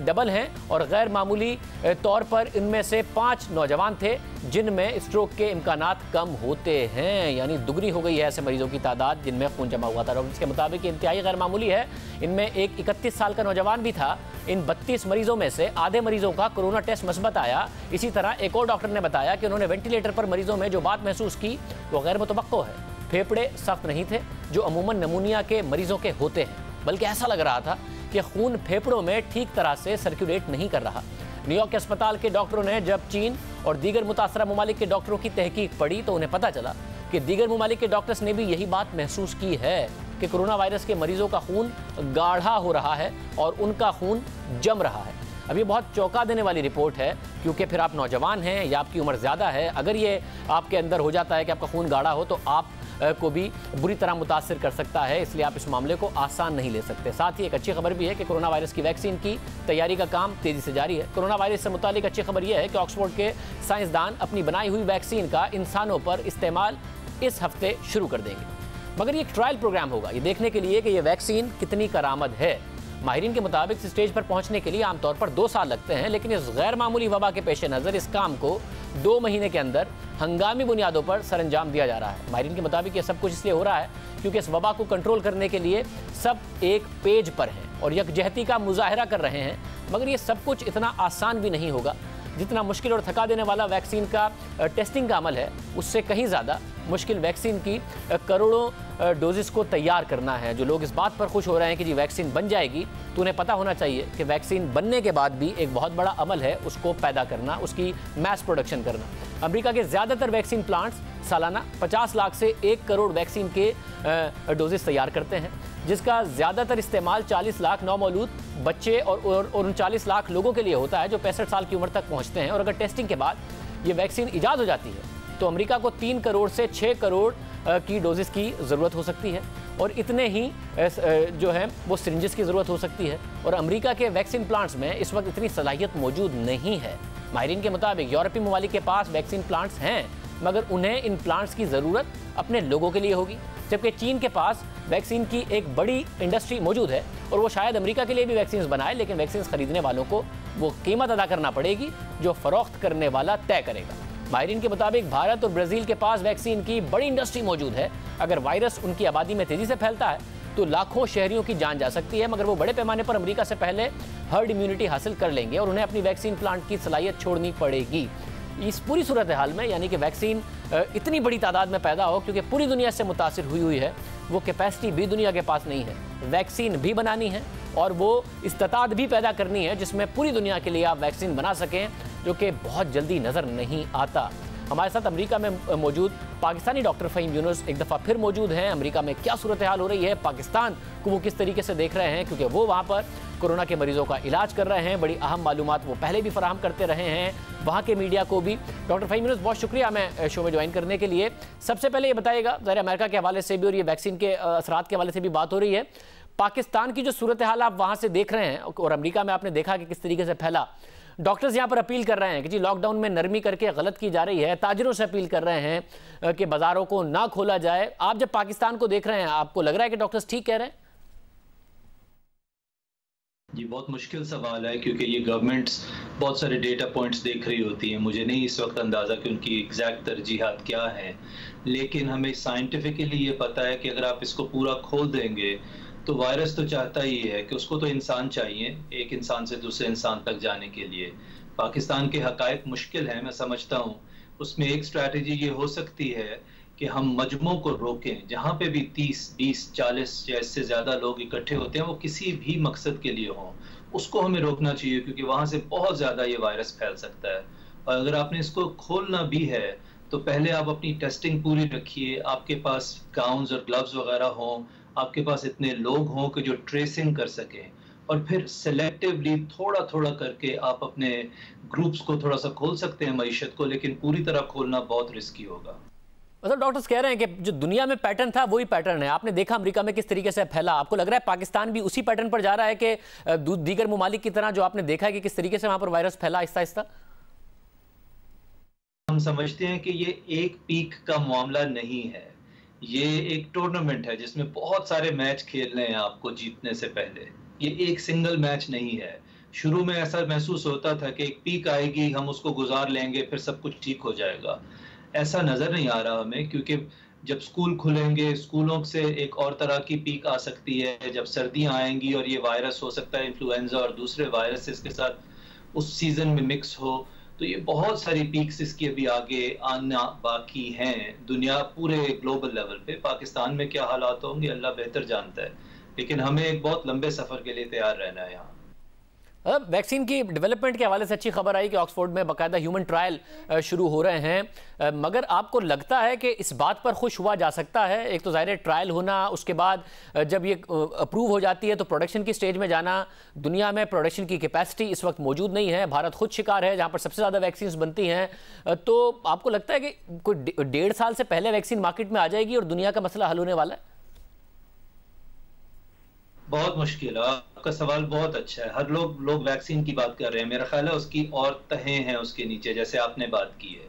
डबल हैं और गैर मामूली तौर पर इनमें से 5 नौजवान थे जिनमें स्ट्रोक के इम्कानात कम होते हैं, यानी दुगनी हो गई है ऐसे मरीजों की तादाद जिनमें खून जमा हुआ था। डॉक्टर्स के मुताबिक इंतहाई गैर मामूली है। इनमें एक 31 साल का नौजवान भी था। इन 32 मरीजों में से आधे मरीजों का कोरोना टेस्ट मुस्बत आया। इसी तरह एक और डॉक्टर ने बताया कि उन्होंने वेंटिलेटर पर मरीजों में जो बात महसूस की वो गैर मुतवक्को है। फेफड़े सख्त नहीं थे जो अमूमन नमूनिया के मरीजों के होते हैं, बल्कि ऐसा लग रहा था कि खून फेफड़ों में ठीक तरह से सर्कुलेट नहीं कर रहा। न्यूयॉर्क के अस्पताल के डॉक्टरों ने जब चीन और दीगर मुतासरा ममालिक के डॉक्टरों की तहकीक पढ़ी तो उन्हें पता चला कि दीगर ममालिक के डॉक्टर्स ने भी यही बात महसूस की है कि कोरोना वायरस के मरीजों का खून गाढ़ा हो रहा है और उनका खून जम रहा है। अब ये बहुत चौंका देने वाली रिपोर्ट है, क्योंकि फिर आप नौजवान हैं या आपकी उम्र ज़्यादा है, अगर ये आपके अंदर हो जाता है कि आपका खून गाढ़ा हो तो आप को भी बुरी तरह मुतासिर कर सकता है, इसलिए आप इस मामले को आसान नहीं ले सकते। साथ ही एक अच्छी खबर भी है कि कोरोना वायरस की वैक्सीन की तैयारी का काम तेज़ी से जारी है। कोरोना वायरस से मुतालिक अच्छी खबर यह है कि ऑक्सफोर्ड के साइंसदान अपनी बनाई हुई वैक्सीन का इंसानों पर इस्तेमाल इस हफ्ते शुरू कर देंगे, मगर ये एक ट्रायल प्रोग्राम होगा ये देखने के लिए कि ये वैक्सीन कितनी करामद है। माहिरीन के मुताबिक इस स्टेज पर पहुंचने के लिए आमतौर पर 2 साल लगते हैं, लेकिन इस गैर मामूली वबा के पेश नज़र इस काम को 2 महीने के अंदर हंगामी बुनियादों पर सरअंजाम दिया जा रहा है। माहिरीन के मुताबिक ये सब कुछ इसलिए हो रहा है क्योंकि इस वबा को कंट्रोल करने के लिए सब एक पेज पर हैं और यकजहती का मुजाहरा कर रहे हैं, मगर ये सब कुछ इतना आसान भी नहीं होगा। जितना मुश्किल और थका देने वाला वैक्सीन का टेस्टिंग का अमल है, उससे कहीं ज़्यादा मुश्किल वैक्सीन की करोड़ों डोजेस को तैयार करना है। जो लोग इस बात पर खुश हो रहे हैं कि जी वैक्सीन बन जाएगी, तो उन्हें पता होना चाहिए कि वैक्सीन बनने के बाद भी एक बहुत बड़ा अमल है उसको पैदा करना, उसकी मैस प्रोडक्शन करना। अमेरिका के ज़्यादातर वैक्सीन प्लांट्स सालाना 50 लाख से 1 करोड़ वैक्सीन के डोजेस तैयार करते हैं, जिसका ज़्यादातर इस्तेमाल 40 लाख नौमौलूद बच्चे और 39 लाख लोगों के लिए होता है जो 65 साल की उम्र तक पहुंचते हैं। और अगर टेस्टिंग के बाद ये वैक्सीन ईजाद हो जाती है तो अमेरिका को 3 करोड़ से 6 करोड़ की डोजेस की ज़रूरत हो सकती है और इतने ही जो है वो सिरिंजेस की ज़रूरत हो सकती है। और अमेरिका के वैक्सीन प्लांट्स में इस वक्त इतनी सलाहियत मौजूद नहीं है। माहिरीन के मुताबिक यूरोपीय ममालिक के पास वैक्सीन प्लांट्स हैं मगर उन्हें इन प्लांट्स की ज़रूरत अपने लोगों के लिए होगी, जबकि चीन के पास वैक्सीन की एक बड़ी इंडस्ट्री मौजूद है और वो शायद अमेरिका के लिए भी वैक्सीन बनाए, लेकिन वैक्सीन खरीदने वालों को वो कीमत अदा करना पड़ेगी जो फ़रोख्त करने वाला तय करेगा। माहिरीन के मुताबिक भारत और ब्राज़ील के पास वैक्सीन की बड़ी इंडस्ट्री मौजूद है। अगर वायरस उनकी आबादी में तेज़ी से फैलता है तो लाखों शहरियों की जान जा सकती है, मगर वो बड़े पैमाने पर अमेरिका से पहले हर्ड इम्यूनिटी हासिल कर लेंगे और उन्हें अपनी वैक्सीन प्लांट की सलाहियत छोड़नी पड़ेगी। इस पूरी सूरत हाल में यानी कि वैक्सीन इतनी बड़ी तादाद में पैदा हो क्योंकि पूरी दुनिया से मुतासिर हुई है, वो कैपेसिटी भी दुनिया के पास नहीं है। वैक्सीन भी बनानी है और वो इस्तात भी पैदा करनी है जिसमें पूरी दुनिया के लिए आप वैक्सीन बना सकें, जो कि बहुत जल्दी नज़र नहीं आता। हमारे साथ अमेरिका में मौजूद पाकिस्तानी डॉक्टर फ़हीम यूनुस एक दफ़ा फिर मौजूद हैं। अमेरिका में क्या सूरत हाल हो रही है, पाकिस्तान को वो किस तरीके से देख रहे हैं, क्योंकि वो वहाँ पर कोरोना के मरीजों का इलाज कर रहे हैं। बड़ी अहम मालूमात वो पहले भी फराहम करते रहे हैं वहाँ के मीडिया को भी। डॉक्टर फ़हीम यूनुस, बहुत शुक्रिया हमें शो में ज्वाइन करने के लिए। सबसे पहले ये बताइएगा, ज़रा अमेरिका के हवाले से भी और ये वैक्सीन के असरात के हवाले से भी बात हो रही है, पाकिस्तान की जो सूरत हाल आप वहाँ से देख रहे हैं और अमेरिका में आपने देखा कि किस तरीके से फैला, डॉक्टर्स यहाँ पर अपील कर रहे हैं कि जी लॉकडाउन में नरमी करके गलत की जा रही है, ताजिरों से अपील कर रहे हैं कि बाज़ारों को ना खोला जाए। आप जब पाकिस्तान को देख रहे हैं आपको लग रहा है कि डॉक्टर्स ठीक कह रहे हैं? ये बहुत मुश्किल सवाल है क्योंकि ये गवर्नमेंट्स बहुत सारे डेटा पॉइंट्स देख रही होती हैं। मुझे नहीं इस वक्त अंदाज़ा कि उनकी एग्जैक्ट तरजीहात क्या हैं, लेकिन हमें साइंटिफिकली ये पता है कि अगर आप इसको पूरा खोल देंगे तो वायरस तो चाहता ही है कि उसको तो इंसान चाहिए एक इंसान से दूसरे इंसान तक जाने के लिए। पाकिस्तान के हकायक मुश्किल हैं, मैं समझता हूँ। उसमें एक स्ट्रैटेजी ये हो सकती है कि हम मजमों को रोकें, जहाँ पे भी 30, 20, 40 या इससे ज़्यादा लोग इकट्ठे होते हैं वो किसी भी मकसद के लिए हों, उसको हमें रोकना चाहिए क्योंकि वहाँ से बहुत ज़्यादा ये वायरस फैल सकता है। और अगर आपने इसको खोलना भी है तो पहले आप अपनी टेस्टिंग पूरी रखिए, आपके पास गाउन्स और ग्लव्स वगैरह हों, आपके पास इतने लोग हों कि जो ट्रेसिंग कर सकें, और फिर सेलेक्टिवली थोड़ा थोड़ा करके आप अपने ग्रुप्स को थोड़ा सा खोल सकते हैं मईशत को, लेकिन पूरी तरह खोलना बहुत रिस्की होगा। मतलब डॉक्टर्स कह रहे हैं कि जो दुनिया में पैटर्न था वही पैटर्न है। आपने देखा अमेरिका में किस तरीके से फैला, आपको लग रहा है पाकिस्तान भी उसी पैटर्न पर जा रहा है कि दीगर ममालिक की तरह जो आपने देखा है कि किस तरीके से वहां पर वायरस फैला आहिस्ता आहिस्ता? हम समझते हैं कि ये एक पीक का मामला नहीं है, ये एक टूर्नामेंट है जिसमें बहुत सारे मैच खेलने हैं आपको जीतने से पहले। ये एक सिंगल मैच नहीं है। शुरू में ऐसा महसूस होता था कि एक पीक आएगी, हम उसको गुजार लेंगे, फिर सब कुछ ठीक हो जाएगा। ऐसा नजर नहीं आ रहा हमें, क्योंकि जब स्कूल खुलेंगे स्कूलों से एक और तरह की पीक आ सकती है। जब सर्दियां आएंगी और ये वायरस हो सकता है इन्फ्लुएंजा और दूसरे वायरसेस के साथ उस सीजन में मिक्स हो, तो ये बहुत सारी पीक्स इसकी अभी आगे आना बाकी हैं। दुनिया पूरे ग्लोबल लेवल पे, पाकिस्तान में क्या हालात होंगे अल्लाह बेहतर जानता है, लेकिन हमें एक बहुत लंबे सफर के लिए तैयार रहना है यहाँ। वैक्सीन की डेवलपमेंट के हवाले से अच्छी खबर आई कि ऑक्सफोर्ड में बाकायदा ह्यूमन ट्रायल शुरू हो रहे हैं, मगर आपको लगता है कि इस बात पर खुश हुआ जा सकता है? एक तो ज़ाहिर ट्रायल होना, उसके बाद जब ये अप्रूव हो जाती है तो प्रोडक्शन की स्टेज में जाना। दुनिया में प्रोडक्शन की कैपेसिटी इस वक्त मौजूद नहीं है, भारत खुद शिकार है जहाँ पर सबसे ज़्यादा वैक्सीन बनती हैं। तो आपको लगता है कि कोई 1.5 साल से पहले वैक्सीन मार्केट में आ जाएगी और दुनिया का मसला हल होने वाला है? बहुत मुश्किल है। आपका सवाल बहुत अच्छा है। हर लोग वैक्सीन की बात कर रहे हैं, मेरा ख्याल है उसकी और तहें हैं उसके नीचे, जैसे आपने बात की है।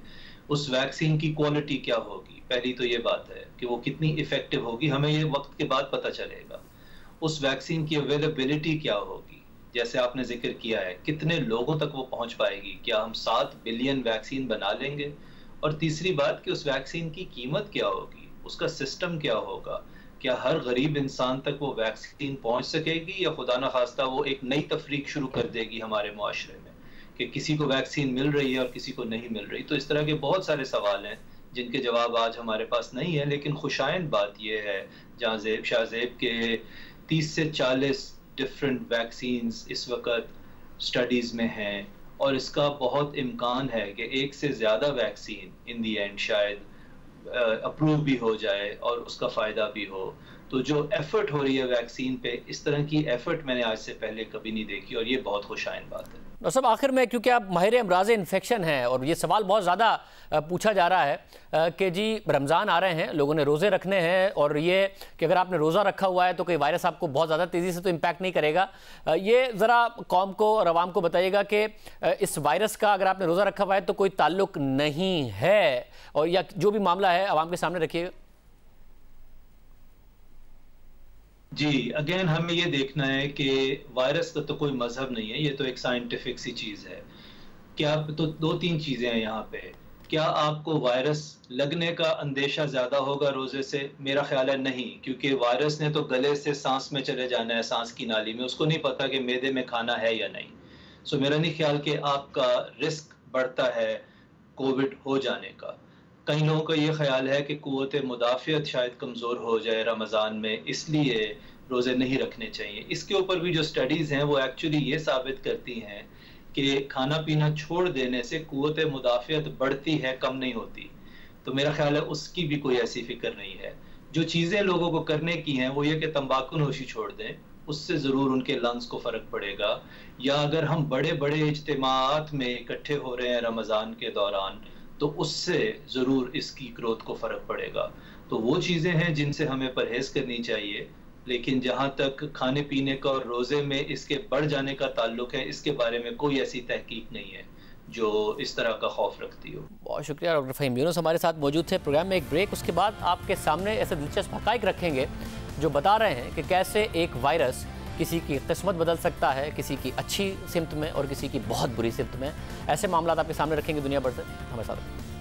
उस वैक्सीन की क्वालिटी क्या होगी, पहली तो ये बात है कि वो कितनी इफेक्टिव होगी, हमें ये वक्त के बाद पता चलेगा। उस वैक्सीन की अवेलेबिलिटी क्या होगी, जैसे आपने जिक्र किया है, कितने लोगों तक वो पहुंच पाएगी, क्या हम 7 बिलियन वैक्सीन बना लेंगे? और तीसरी बात कि उस वैक्सीन की कीमत क्या होगी, उसका सिस्टम क्या होगा, क्या हर गरीब इंसान तक वो वैक्सीन पहुंच सकेगी या खुदा न खास्ता वो एक नई तफरीक शुरू कर देगी हमारे मुआशरे में कि किसी को वैक्सीन मिल रही है और किसी को नहीं मिल रही। तो इस तरह के बहुत सारे सवाल हैं जिनके जवाब आज हमारे पास नहीं है। लेकिन खुशाइंद बात यह है, जहाँ शाहजेब के 30 से 40 डिफरेंट वैक्सीन्स इस वक्त स्टडीज़ में हैं और इसका बहुत इम्कान है कि एक से ज़्यादा वैक्सीन इन दी एंड शायद अप्रूव भी हो जाए और उसका फ़ायदा भी हो। तो जो एफर्ट हो रही है वैक्सीन पे, इस तरह की एफर्ट मैंने आज से पहले कभी नहीं देखी और ये बहुत खुशाइन बात है। डॉक्टर साहब, आखिर में क्योंकि आप माहिर अमराज इन्फेक्शन हैं और ये सवाल बहुत ज़्यादा पूछा जा रहा है कि जी रमज़ान आ रहे हैं, लोगों ने रोज़े रखने हैं और ये कि अगर आपने रोज़ा रखा हुआ है तो कोई वायरस आपको बहुत ज़्यादा तेज़ी से तो इम्पैक्ट नहीं करेगा। ये ज़रा कौम को और आवाम को बताइएगा कि इस वायरस का अगर आपने रोज़ा रखा हुआ है तो कोई ताल्लुक नहीं है, और या जो भी मामला है आवाम के सामने रखिएगा। जी, अगेन हमें ये देखना है कि वायरस का तो कोई मजहब नहीं है, ये तो एक साइंटिफिक सी चीज़ है। क्या तो दो तीन चीज़ें हैं यहाँ पे। क्या आपको वायरस लगने का अंदेशा ज़्यादा होगा रोज़े से? मेरा ख्याल है नहीं, क्योंकि वायरस ने तो गले से सांस में चले जाना है, सांस की नाली में, उसको नहीं पता कि मैदे में खाना है या नहीं। सो मेरा नहीं ख्याल कि आपका रिस्क बढ़ता है कोविड हो जाने का। कई लोगों का ये ख्याल है कि क़ुव्वत मुदाफ़ियत शायद कमज़ोर हो जाए रमज़ान में, इसलिए रोज़े नहीं रखने चाहिए। इसके ऊपर भी जो स्टडीज़ हैं वो एक्चुअली ये साबित करती हैं कि खाना पीना छोड़ देने से क़ुव्वत मुदाफ़ियत बढ़ती है, कम नहीं होती। तो मेरा ख्याल है उसकी भी कोई ऐसी फ़िक्र नहीं है। जो चीज़ें लोगों को करने की हैं वो ये कि तंबाकू नोशी छोड़ दें, उससे ज़रूर उनके लंग्स को फ़र्क पड़ेगा। या अगर हम बड़े बड़े इज्तिमाआत में इकट्ठे हो रहे हैं रमज़ान के दौरान, तो उससे ज़रूर इसकी ग्रोथ को फ़र्क पड़ेगा। तो वो चीज़ें हैं जिनसे हमें परहेज़ करनी चाहिए। लेकिन जहाँ तक खाने पीने का और रोज़े में इसके बढ़ जाने का ताल्लुक है, इसके बारे में कोई ऐसी तहकीक नहीं है जो इस तरह का खौफ रखती हो। बहुत शुक्रिया डॉक्टर फ़हीम यूनुस हमारे साथ मौजूद थे। प्रोग्राम में एक ब्रेक, उसके बाद आपके सामने ऐसे दिलचस्प हक़ाइक़ रखेंगे जो बता रहे हैं कि कैसे एक वायरस किसी की किस्मत बदल सकता है, किसी की अच्छी सिमत में और किसी की बहुत बुरी सिमत में। ऐसे मामला आपके सामने रखेंगे दुनिया भर से। हमारे साथ